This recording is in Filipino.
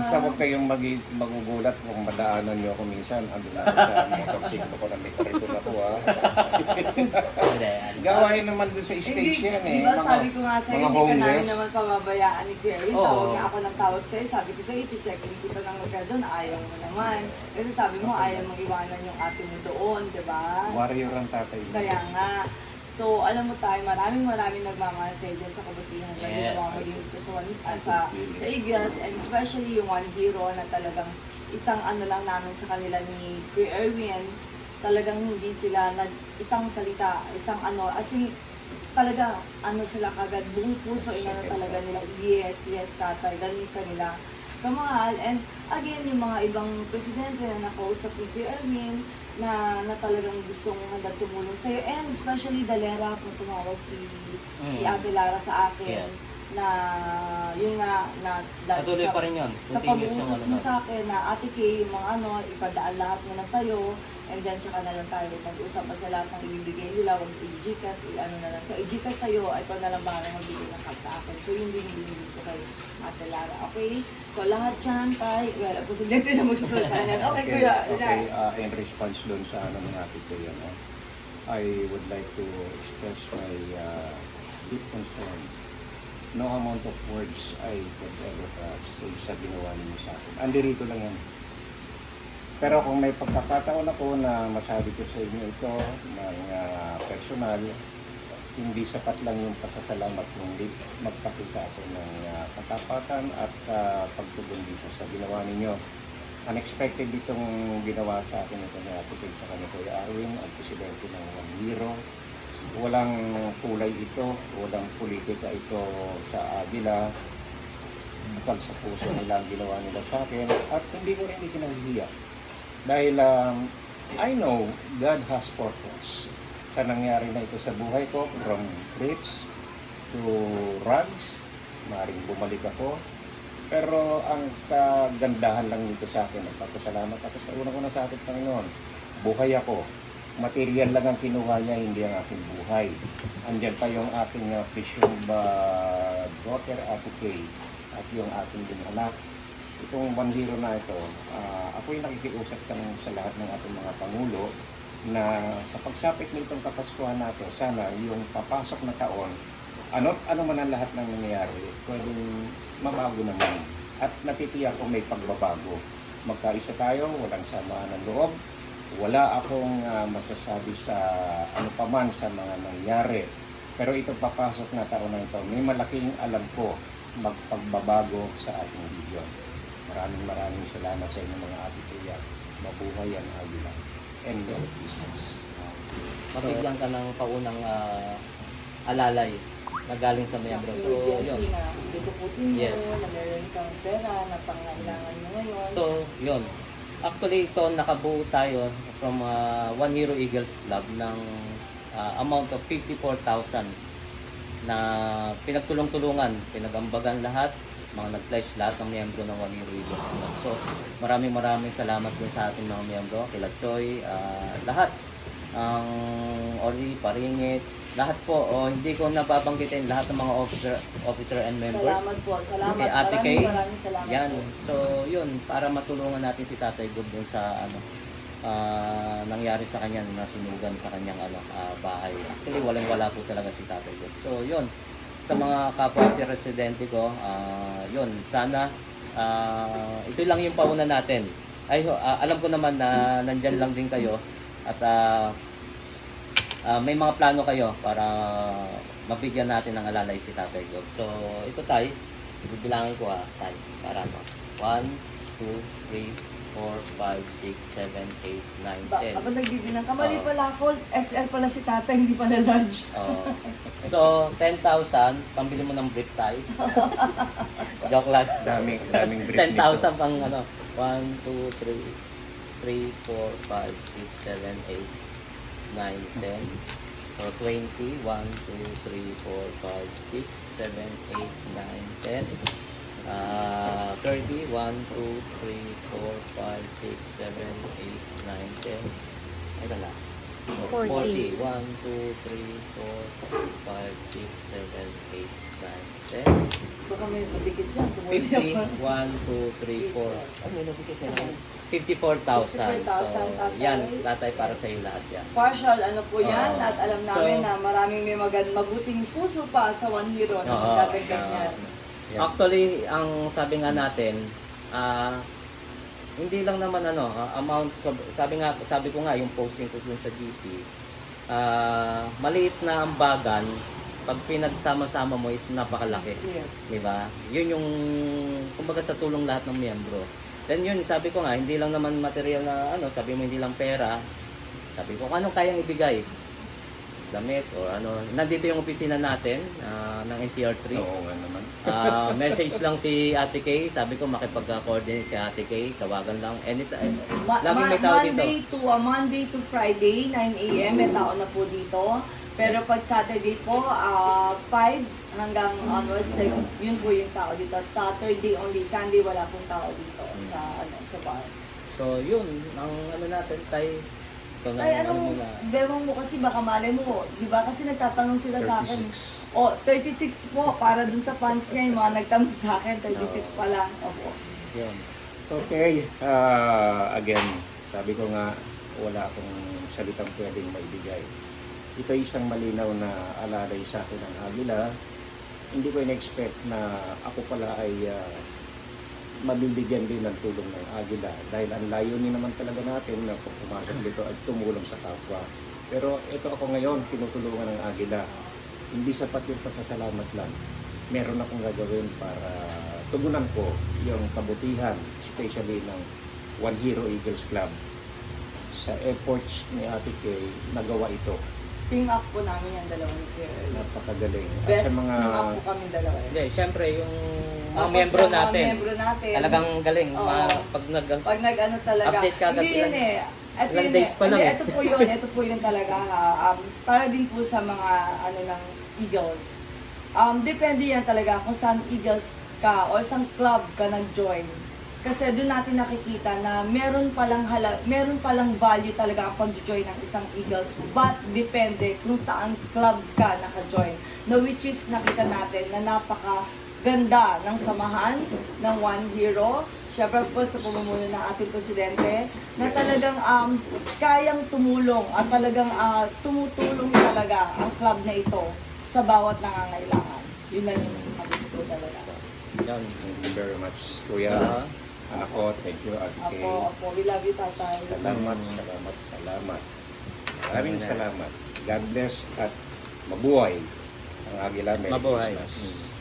Basta huwag kayong magugulat kung madaanan niyo ako minsan. Ando na ako sa motorsiklo ko na may kariton ako ha. Gawain naman doon sa stage yan eh. Di ba sabi ko nga sa'yo, mga hindi ka namin homeless. naman pababayaan ni Gary. Oo. Tawag niya ako ng tawag sa'yo. Sabi ko sa'yo, i-checkin kita ng lugar doon. Ayaw mo naman. Kasi sabi mo, ayaw mong iwanan yung ate mo doon, di ba? Warrior ang tatay mo. Kaya nga. So, alam mo tayo, maraming nagmamahal sa'yo dyan sa kabutihan na Yes. ginawa mo dito sa Eagles, and especially yung One Hero na talagang isang ano lang namin sa kanila ni Kuya Erwin, talagang hindi sila isang salita, isang ano, as in, talaga, ano sila kagad, buong puso, inano talaga nila, yes, tatay, ganun kanila kamahal. And again, yung mga ibang presidente na nakausap ni Kuya Erwin, na talagang gustong hanggang tumulong sa'yo. And especially Dalera, kung tumawag si Ate Lara sa akin, Yes. na yun nga, Patuloy pa rin yun. sa Continuous yung pag-uutos ano mo natin. sa akin na Ate Kay, yung mga ano, ipadaan lahat mo na sa'yo, and then tsaka na lang tayo mag-usap pa sa lahat ng ibibigay nila, huwag i-Gcash, ano na lang. So, i-Gcash sa'yo, ito na lang ba magbigay ng cash sa akin. So, yun din yung ko kay Ate Lara, okay? So, lahat yan, tay, well, ang presidente na magsasalita yan. Okay, Kuya, Okay, in response doon sa ano ng ate ko yan, I would like to express my deep concern. No amount of words I could ever say sa ginawa niyo sa akin. Andirito lang yan. Pero kung may pagkakataon ako na masabi ko sa inyo ito ng personal, hindi sapat lang yung pasasalamat, kundi magpakita ako ng katapatan at pagtugon dito sa ginawa ninyo. Unexpected itong ginawa sa akin ito ni Ate Kay sa kanito Kuya Arwin, ang presidente ng One Hero. Walang kulay ito, walang politika ito sa Agila. Bukal sa puso nila ang ginawa nila sa akin at hindi ko rin ikinahihiya. Dahil I know God has purpose sa nangyari na ito sa buhay ko, from rich to rags, maaaring bumalik ako. Pero ang kagandahan lang nito sa akin, nagpapasalamat ako sa una ko na sa ating Panginoon. Buhay ako. Material lang ang kinuha niya, hindi ang aking buhay. Andyan pa yung aking presumed daughter, Ate Kay, at yung aking din anak. Itong One Hero na ito, ako'y nakikiusap sa lahat ng ating mga Pangulo na sa pagsapit nitong Kapaskuhan natin, sana yung papasok na taon, ano man ang lahat ng nangyayari, pwedeng mabago naman. At natitiyak ko may pagbabago. Magkaisa tayo, walang samaan ng loob. Wala akong masasabi sa ano paman sa mga nangyari. Pero itong papasok na taon na ito, may malaking alam ko magpagbabago sa ating video. Maraming salamat sa inyo mga ate kuya. Mabuhay ang Agila. And Merry Christmas. Mabigyan ka ng paunang alalay na galing sa miyembro. So, yun. Jesse na dudukutin mo, Yes. na meron kang pera, na pangailangan mo ngayon. So, yun. Actually, ito nakabuo tayo from One Hero Eagles Club ng amount of 54,000 na pinagtulong-tulungan, pinagambagan lahat, mga nag-pledge lahat ng miyembro ng One Hero Eagles Club. So, maraming salamat din sa ating mga miyembro, kila Choy, lahat. Ang Oli, Paringit, lahat po. Hindi ko napapanggitin lahat ng mga officer and members. Salamat po, salamat. Okay, Ate Kay, Maraming salamat yan. po. So, yun, para matulungan natin si Tatay Good dun sa nangyari sa kanya, nasunugan sa kanyang bahay. Actually, walang-wala po talaga si Tatay Good. So, yun, sa mga kapwa residente ko, yun, sana ito lang yung pauna natin. Alam ko naman na nandyan lang din kayo at may mga plano kayo para mabigyan natin ng alalay si Tatay God. So, ito tayo. Bibilangin ko tayo. Para ano. 1, 2, 3, 4, 5, 6, 7, 8, 9, 10. Kapag nagbibilang ka, mali Oo. pala ako, XL pala si tata, hindi pala large. So, 10,000, pambili mo ng brief tayo. Joke lang. Daming brief 10,000 nito. pang ano. 1, 2, 3, 3, 4, 5, 6, 7, 8, 9, 10. So, 20. 1, 2, 3, 4, 5, 6, 7, 8, 9, 10. 30. 1, 2, 3, 4, 5, 6, 7, 8, 9, 10. Ito na. 40. 1, 2, 3, 4, 5, 6, 7, 8, 9, 10. Baka may madikit dyan. 50, 1, 2, 3, 4. Oh, may nabigit na lang. 54,000. 54,000, So, tatay. yan, tatay para sa iyo lahat yan. Partial, ano po yan, Oo. at alam namin So, na maraming may mabuting puso pa sa One Hero na Oo, magdadagdag niyan. Actually, ang sabi nga natin, hindi lang naman amount, sabi ko nga yung posting ko dun sa GC, maliit na ambagan, pag pinagsama-sama mo is napakalaki. Yes. Di ba? Yun yung, kumbaga sa tulong lahat ng miyembro. Then yun, sabi ko nga, hindi lang naman material na sabi mo hindi lang pera. Sabi ko, anong kayang ibigay? Damit or ano. Nandito yung opisina natin ng NCR3. Oo nga naman. Message lang si Ate Kay. Sabi ko makipag-coordinate kay Ate Kay. Tawagan lang. Anytime. Laging may tao dito. Monday to Friday, 9 a.m. may tao na po dito. Pero pag Saturday po, 5 hanggang onwards, like, yun po yung tao dito. Saturday only, Sunday wala pong tao dito sa bar. So yun, ang natin tayo. Ay, anong demong mo kasi baka malay mo, di ba? Kasi nagtatanong sila sa akin. 36. O, 36 po, para dun sa fans niya, yung mga nagtanong sa akin, 36 pa lang. Opo. Yun. Okay, again, sabi ko nga, wala akong salitang pwedeng maibigay. Ito ay isang malinaw na alalay sa akin ng Agila. Hindi ko in-expect na ako pala ay mabibigyan din ng tulong ng Agila. Dahil ang layunin naman talaga natin na kung pumasok dito ay tumulong sa kapwa. Pero ito ako ngayon, tinutulungan ng Agila. Hindi sapat yung pasasalamat lang. Meron akong gagawin para tugunan ko yung kabutihan, especially ng One Hero Eagles Club. Sa efforts ni Ate Kay, nagawa ito. Team up po namin yung dalawa ni Pierre. Napakagaling. At Best sa mga team up po kami dalawa. Hindi, syempre yung mga Tapos miyembro yung mga natin. miyembro natin. Talagang galing. Oo. Pag Pag nag-ano talaga. Update ka agad Hindi sila. yun eh. Ito Ilang yun days pa lang eh. Ito po yun talaga ha. Para din po sa mga ng Eagles. Depende yan talaga kung saan Eagles ka or saan club ka nag-join. Kasi doon natin nakikita na meron palang value talaga ang pag-join ng isang Eagles. But depende kung saan club ka naka-join. Na which is nakita natin na napakaganda ng samahan ng One Hero. Siyempre po sa pamumuno ng ating presidente na talagang kayang tumulong at talagang tumutulong talaga ang club na ito sa bawat nangangailangan. Yun lang yung masasabi ko talaga. Yan. Thank you very much, Kuya. Ako, thank you, Ate Kay. Opo. We love you, tatay. Salamat. Maraming salamat. God bless at mabuhay ang Agila Merry Mabuhay. Christmas.